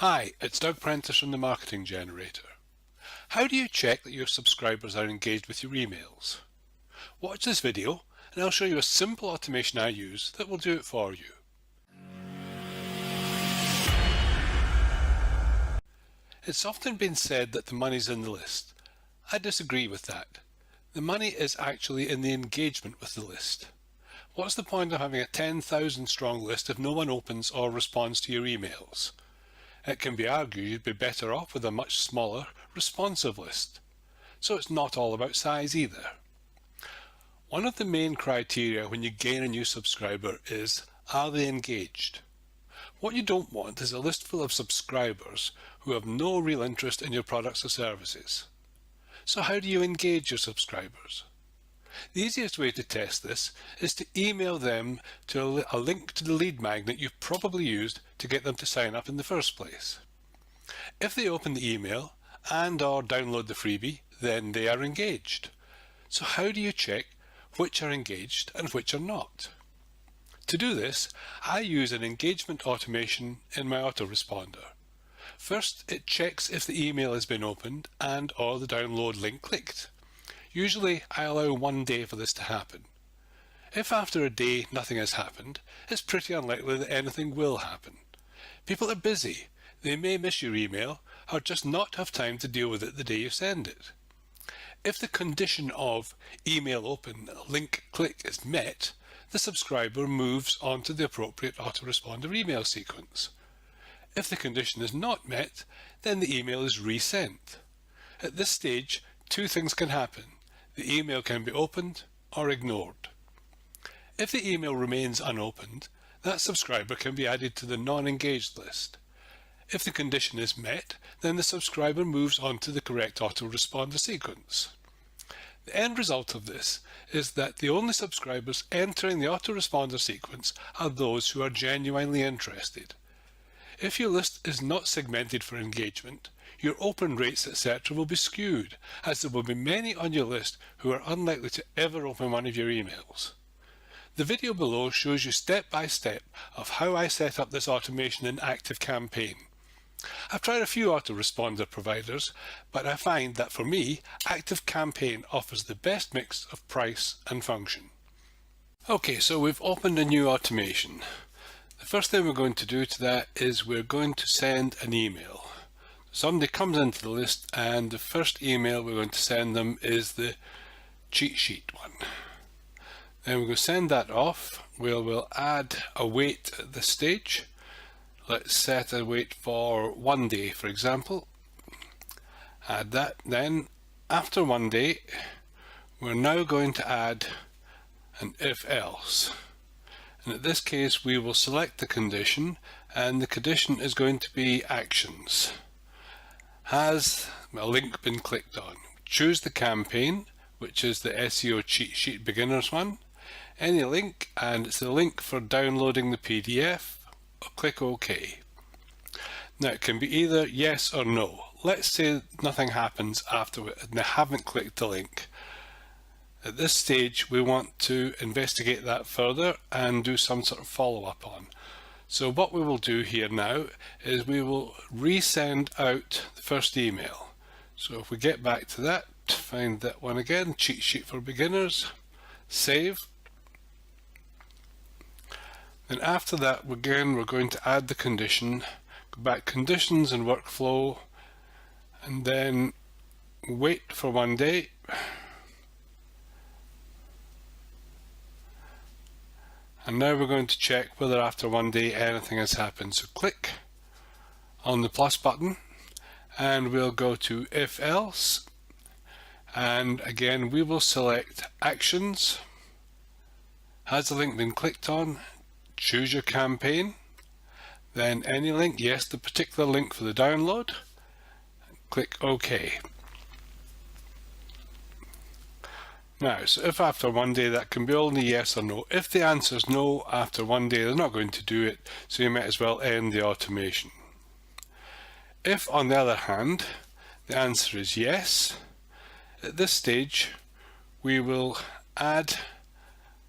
Hi, it's Doug Prentice from the Marketing Generator. How do you check that your subscribers are engaged with your emails? Watch this video and I'll show you a simple automation I use that will do it for you. It's often been said that the money's in the list. I disagree with that. The money is actually in the engagement with the list. What's the point of having a 10,000 strong list if no one opens or responds to your emails? It can be argued you'd be better off with a much smaller, responsive list. So it's not all about size either. One of the main criteria when you gain a new subscriber is, are they engaged? What you don't want is a list full of subscribers who have no real interest in your products or services. So how do you engage your subscribers? The easiest way to test this is to email them to a link to the lead magnet you probably used to get them to sign up in the first place. If they open the email and/or download the freebie, then they are engaged. So how do you check which are engaged and which are not? To do this, I use an engagement automation in my autoresponder. First, it checks if the email has been opened and/or the download link clicked. Usually, I allow 1 day for this to happen. If after a day nothing has happened, it's pretty unlikely that anything will happen. People are busy. They may miss your email or just not have time to deal with it the day you send it. If the condition of email open, link click is met, the subscriber moves on to the appropriate autoresponder email sequence. If the condition is not met, then the email is resent. At this stage, two things can happen. The email can be opened or ignored. If the email remains unopened, that subscriber can be added to the non-engaged list. If the condition is met, then the subscriber moves on to the correct autoresponder sequence. The end result of this is that the only subscribers entering the autoresponder sequence are those who are genuinely interested. If your list is not segmented for engagement, your open rates etc. will be skewed, as there will be many on your list who are unlikely to ever open one of your emails. The video below shows you step by step of how I set up this automation in ActiveCampaign. I've tried a few autoresponder providers, but I find that for me, ActiveCampaign offers the best mix of price and function. Okay, so we've opened a new automation. The first thing we're going to do to that is we're going to send an email. Somebody comes into the list and the first email we're going to send them is the cheat sheet one. Then we're going to send that off. We'll add a wait at this stage. Let's set a wait for 1 day, for example. Add that. Then after 1 day, we're now going to add an if else. And in this case, we will select the condition, and the condition is going to be actions. Has a link been clicked on? Choose the campaign, which is the SEO cheat sheet beginners one. Any link, and it's the link for downloading the PDF. Click OK. Now it can be either yes or no. Let's say nothing happens after it and they haven't clicked the link. At this stage, we want to investigate that further and do some sort of follow-up on. So what we will do here now is we will resend out the first email. So if we get back to that, find that one again, cheat sheet for beginners, save. Then after that, again, we're going to add the condition, go back conditions and workflow, and then wait for 1 day. And now we're going to check whether after 1 day anything has happened. So click on the plus button and we'll go to if else. And again, we will select actions. Has the link been clicked on? Choose your campaign. Then any link, yes, the particular link for the download. Click OK. Now, so if after 1 day that can be only yes or no. If the answer is no after 1 day, they're not going to do it, so you might as well end the automation. If, on the other hand, the answer is yes, at this stage we will add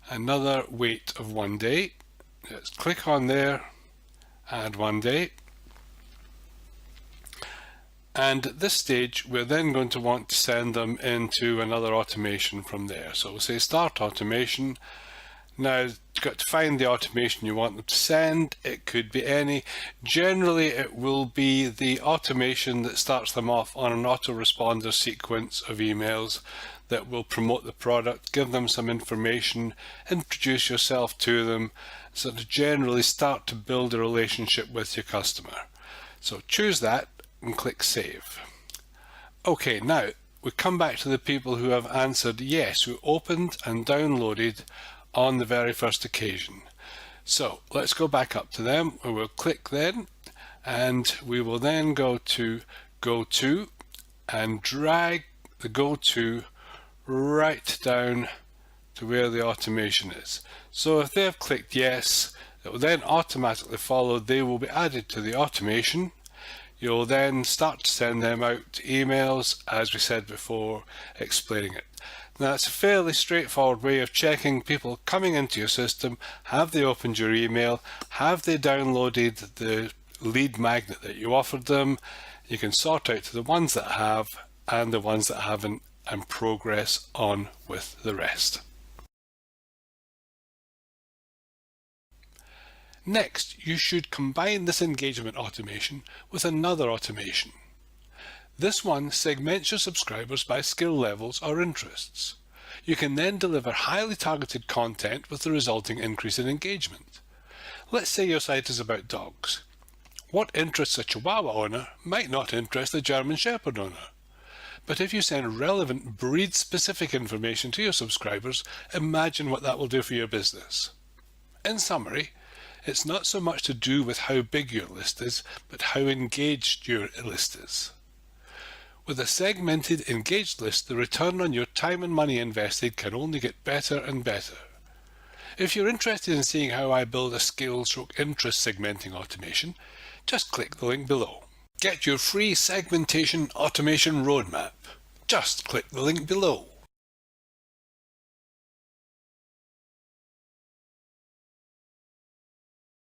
another wait of 1 day. Let's click on there, add 1 day. And at this stage, we're then going to want to send them into another automation from there. So we'll say start automation. Now, you've got to find the automation you want them to send. It could be any. Generally, it will be the automation that starts them off on an autoresponder sequence of emails that will promote the product, give them some information, introduce yourself to them, so to generally start to build a relationship with your customer. So choose that and click Save. Okay, now we come back to the people who have answered yes, who opened and downloaded on the very first occasion. So let's go back up to them. We will click then, and we will then go to Go To and drag the Go To right down to where the automation is. So if they have clicked yes, it will then automatically follow they will be added to the automation. You'll then start to send them out emails, as we said before, explaining it. Now, it's a fairly straightforward way of checking people coming into your system. Have they opened your email? Have they downloaded the lead magnet that you offered them? You can sort out the ones that have and the ones that haven't and progress on with the rest. Next, you should combine this engagement automation with another automation. This one segments your subscribers by skill levels or interests. You can then deliver highly targeted content with the resulting increase in engagement. Let's say your site is about dogs. What interests a Chihuahua owner might not interest a German Shepherd owner. But if you send relevant breed-specific information to your subscribers, imagine what that will do for your business. In summary, it's not so much to do with how big your list is, but how engaged your list is. With a segmented, engaged list, the return on your time and money invested can only get better and better. If you're interested in seeing how I build a skill/interest segmenting automation, just click the link below. Get your free segmentation automation roadmap. Just click the link below.